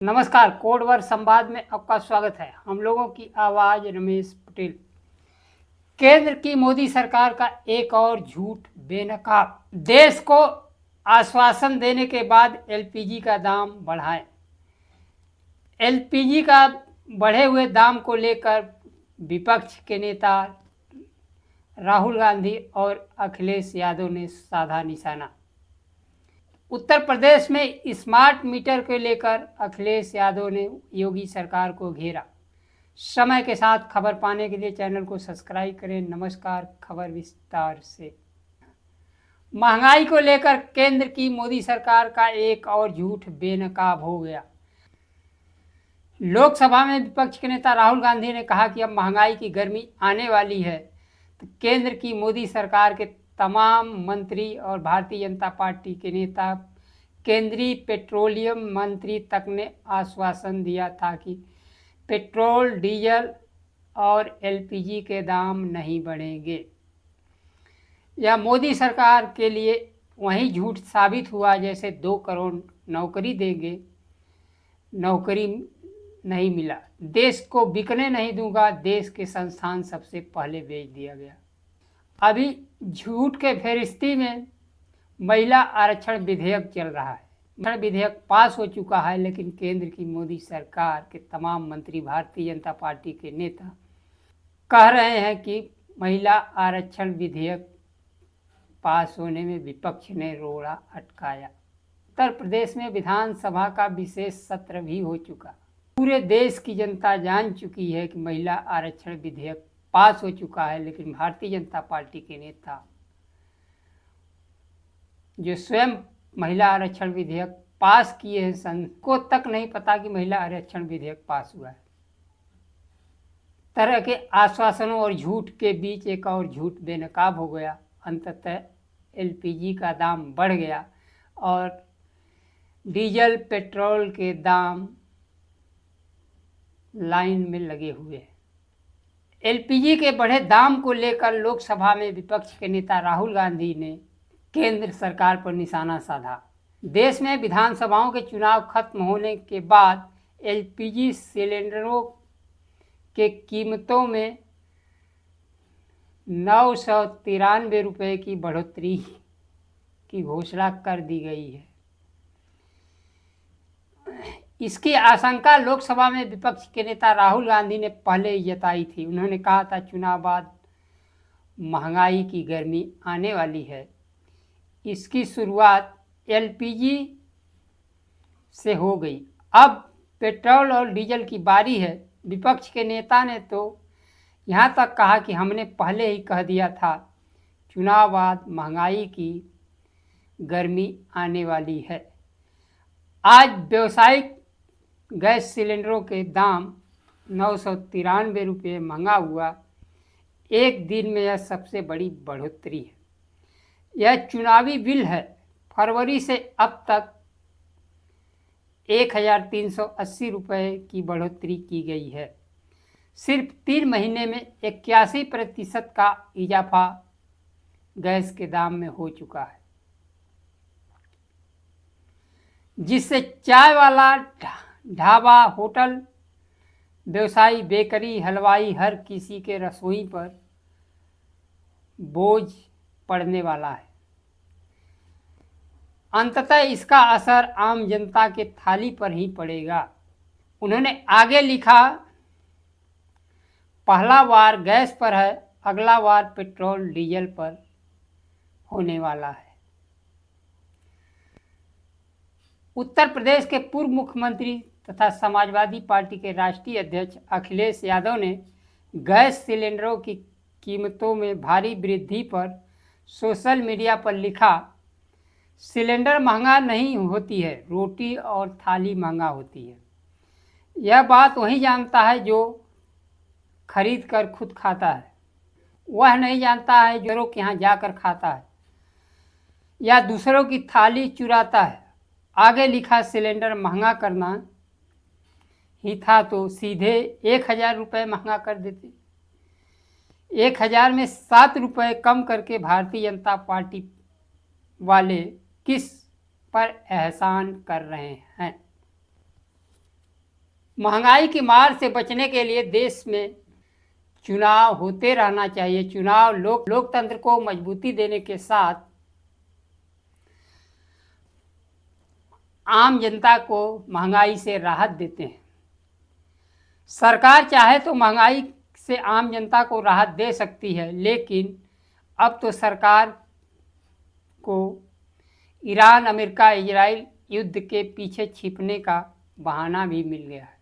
नमस्कार, कोडवर्ड संवाद में आपका स्वागत है। हम लोगों की आवाज रमेश पटेल। केंद्र की मोदी सरकार का एक और झूठ बेनकाब। देश को आश्वासन देने के बाद एलपीजी का दाम बढ़ाएं। एलपीजी का बढ़े हुए दाम को लेकर विपक्ष के नेता राहुल गांधी और अखिलेश यादव ने साधा निशाना। उत्तर प्रदेश में स्मार्ट मीटर को लेकर अखिलेश यादव ने योगी सरकार को घेरा। समय के साथ खबर पाने के लिए चैनल को सब्सक्राइब करें। नमस्कार, खबर विस्तार से। महंगाई को लेकर केंद्र की मोदी सरकार का एक और झूठ बेनकाब हो गया। लोकसभा में विपक्ष के नेता राहुल गांधी ने कहा कि अब महंगाई की गर्मी आने वाली है, तो केंद्र की मोदी सरकार के तमाम मंत्री और भारतीय जनता पार्टी के नेता, केंद्रीय पेट्रोलियम मंत्री तक ने आश्वासन दिया था कि पेट्रोल, डीजल और एलपीजी के दाम नहीं बढ़ेंगे। यह मोदी सरकार के लिए वही झूठ साबित हुआ जैसे 2 करोड़ नौकरी देंगे, नौकरी नहीं मिला। देश को बिकने नहीं दूंगा, देश के संस्थान सबसे पहले बेच दिया गया। अभी झूठ के फेरिस्ती में महिला आरक्षण विधेयक चल रहा है। विधेयक पास हो चुका है, लेकिन केंद्र की मोदी सरकार के तमाम मंत्री, भारतीय जनता पार्टी के नेता कह रहे हैं कि महिला आरक्षण विधेयक पास होने में विपक्ष ने रोड़ा अटकाया। उत्तर प्रदेश में विधानसभा का विशेष सत्र भी हो चुका। पूरे देश की जनता जान चुकी है कि महिला आरक्षण विधेयक पास हो चुका है, लेकिन भारतीय जनता पार्टी के नेता जो स्वयं महिला आरक्षण विधेयक पास किए हैं, को तक नहीं पता कि महिला आरक्षण विधेयक पास हुआ है। तरह के आश्वासनों और झूठ के बीच एक और झूठ बेनकाब हो गया। अंततः एलपीजी का दाम बढ़ गया और डीजल, पेट्रोल के दाम लाइन में लगे हुए हैं। एलपीजी के बढ़े दाम को लेकर लोकसभा में विपक्ष के नेता राहुल गांधी ने केंद्र सरकार पर निशाना साधा। देश में विधानसभाओं के चुनाव खत्म होने के बाद एलपीजी सिलेंडरों के कीमतों में 993 रुपये की बढ़ोतरी की घोषणा कर दी गई है। इसकी आशंका लोकसभा में विपक्ष के नेता राहुल गांधी ने पहले ही जताई थी। उन्होंने कहा था, चुनाव बाद महंगाई की गर्मी आने वाली है। इसकी शुरुआत एलपीजी से हो गई, अब पेट्रोल और डीजल की बारी है। विपक्ष के नेता ने तो यहाँ तक कहा कि हमने पहले ही कह दिया था, चुनाव बाद महंगाई की गर्मी आने वाली है। आज व्यावसायिक गैस सिलेंडरों के दाम 993 रुपये महंगा हुआ। एक दिन में यह सबसे बड़ी बढ़ोतरी है। यह चुनावी बिल है। फरवरी से अब तक 1380 रुपये की बढ़ोतरी की गई है। सिर्फ 3 महीने में 81% का इजाफा गैस के दाम में हो चुका है, जिससे चाय वाला, ढाबा, होटल व्यवसायी, बेकरी, हलवाई, हर किसी के रसोई पर बोझ पड़ने वाला है। अंततः इसका असर आम जनता के थाली पर ही पड़ेगा। उन्होंने आगे लिखा, पहला वार गैस पर है, अगला वार पेट्रोल डीजल पर होने वाला है। उत्तर प्रदेश के पूर्व मुख्यमंत्री तथा समाजवादी पार्टी के राष्ट्रीय अध्यक्ष अखिलेश यादव ने गैस सिलेंडरों की कीमतों में भारी वृद्धि पर सोशल मीडिया पर लिखा, सिलेंडर महंगा नहीं होती है, रोटी और थाली महंगा होती है। यह बात वही जानता है जो खरीद कर खुद खाता है। वह नहीं जानता है जो दूसरों के यहाँ जाकर खाता है या दूसरों की थाली चुराता है। आगे लिखा, सिलेंडर महंगा करना ही था तो सीधे 1000 रुपये महंगा कर देते। 1000 में 7 रुपये कम करके भारतीय जनता पार्टी वाले किस पर एहसान कर रहे हैं। महंगाई की मार से बचने के लिए देश में चुनाव होते रहना चाहिए। चुनाव लोकतंत्र को मजबूती देने के साथ आम जनता को महंगाई से राहत देते हैं। सरकार चाहे तो महंगाई से आम जनता को राहत दे सकती है, लेकिन अब तो सरकार को ईरान, अमेरिका, इजराइल युद्ध के पीछे छिपने का बहाना भी मिल गया है।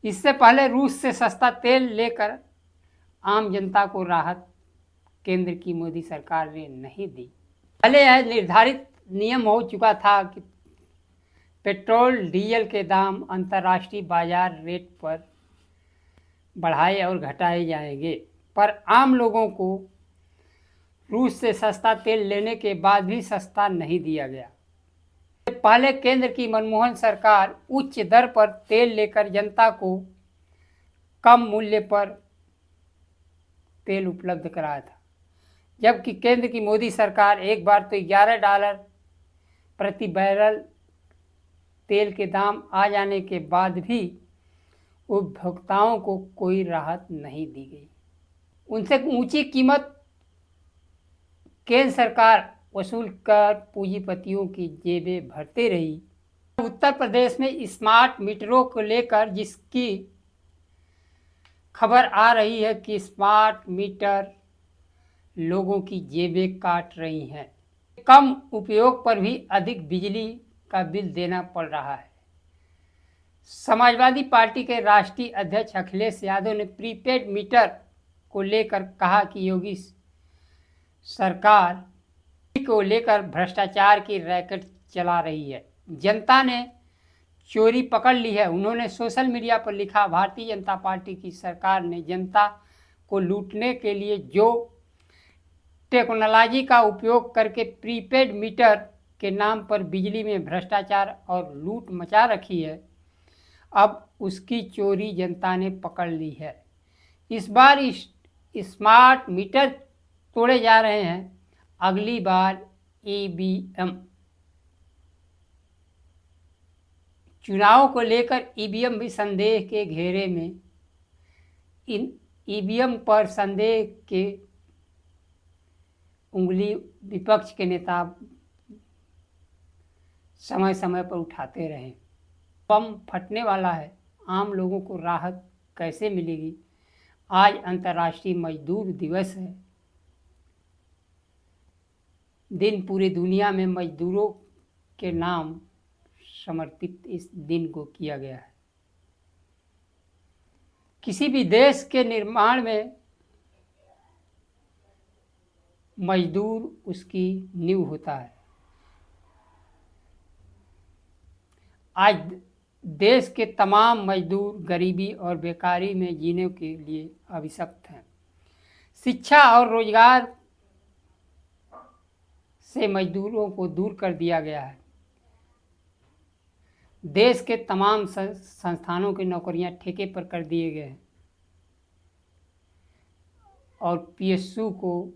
इससे पहले रूस से सस्ता तेल लेकर आम जनता को राहत केंद्र की मोदी सरकार ने नहीं दी। पहले यह निर्धारित नियम हो चुका था कि पेट्रोल डीजल के दाम अंतर्राष्ट्रीय बाजार रेट पर बढ़ाए और घटाए जाएंगे, पर आम लोगों को रूस से सस्ता तेल लेने के बाद भी सस्ता नहीं दिया गया। पहले केंद्र की मनमोहन सरकार उच्च दर पर तेल लेकर जनता को कम मूल्य पर तेल उपलब्ध कराया था, जबकि केंद्र की मोदी सरकार एक बार तो $11 प्रति बैरल तेल के दाम आ जाने के बाद भी उपभोक्ताओं को कोई राहत नहीं दी गई। उनसे ऊंची कीमत केंद्र सरकार वसूल कर पूंजीपतियों की जेबें भरते रही। उत्तर प्रदेश में स्मार्ट मीटरों को लेकर जिसकी खबर आ रही है कि स्मार्ट मीटर लोगों की जेबें काट रही हैं। कम उपयोग पर भी अधिक बिजली का बिल देना पड़ रहा है। समाजवादी पार्टी के राष्ट्रीय अध्यक्ष अखिलेश यादव ने प्रीपेड मीटर को लेकर कहा कि योगी सरकार को लेकर भ्रष्टाचार की रैकेट चला रही है। जनता ने चोरी पकड़ ली है। उन्होंने सोशल मीडिया पर लिखा, भारतीय जनता पार्टी की सरकार ने जनता को लूटने के लिए जो टेक्नोलॉजी का उपयोग करके प्रीपेड मीटर के नाम पर बिजली में भ्रष्टाचार और लूट मचा रखी है, अब उसकी चोरी जनता ने पकड़ ली है। इस बार स्मार्ट मीटर तोड़े जा रहे हैं, अगली बार ईवीएम। चुनाव को लेकर ईवीएम भी संदेह के घेरे में। इन ईवीएम पर संदेह के उंगली विपक्ष के नेता समय समय पर उठाते रहे। बम फटने वाला है, आम लोगों को राहत कैसे मिलेगी? आज अंतर्राष्ट्रीय मजदूर दिवस है। दिन पूरी दुनिया में मजदूरों के नाम समर्पित इस दिन को किया गया है। किसी भी देश के निर्माण में मजदूर उसकी नींव होता है। आज देश के तमाम मजदूर गरीबी और बेकारी में जीने के लिए अभिशप्त हैं। शिक्षा और रोजगार से मजदूरों को दूर कर दिया गया है। देश के तमाम संस्थानों की नौकरियां ठेके पर कर दिए गए हैं और पीएसयू को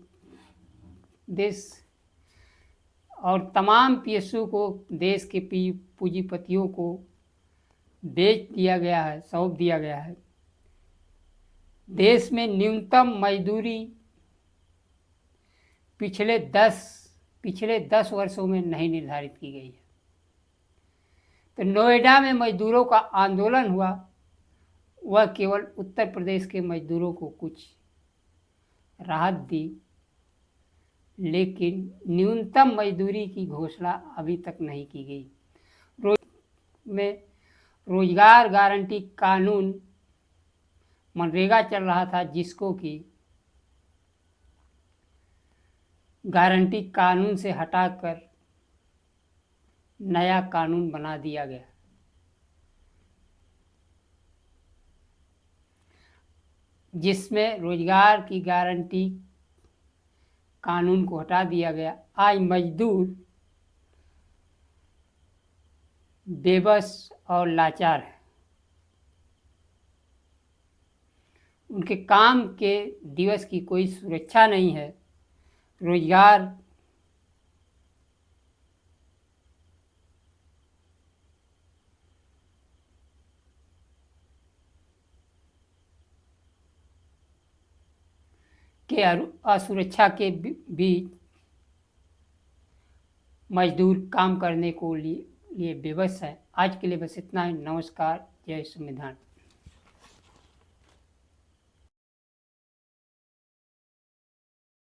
तमाम पीएसयू को देश के पूंजीपतियों को बेच दिया गया है, सौंप दिया गया है। देश में न्यूनतम मजदूरी पिछले 10 वर्षों में नहीं निर्धारित की गई है। तो नोएडा में मजदूरों का आंदोलन हुआ, वह केवल उत्तर प्रदेश के मजदूरों को कुछ राहत दी, लेकिन न्यूनतम मजदूरी की घोषणा अभी तक नहीं की गई। रोजगार गारंटी कानून मनरेगा चल रहा था, जिसको कि गारंटी कानून से हटाकर नया कानून बना दिया गया। जिसमें रोजगार की गारंटी कानून को हटा दिया गया। आज मजदूर बेबस और लाचार है। उनके काम के दिवस की कोई सुरक्षा नहीं है। रोजगार के असुरक्षा के बीच मजदूर काम करने को लिए विवश है। आज के लिए बस इतना ही। नमस्कार। जय संविधान।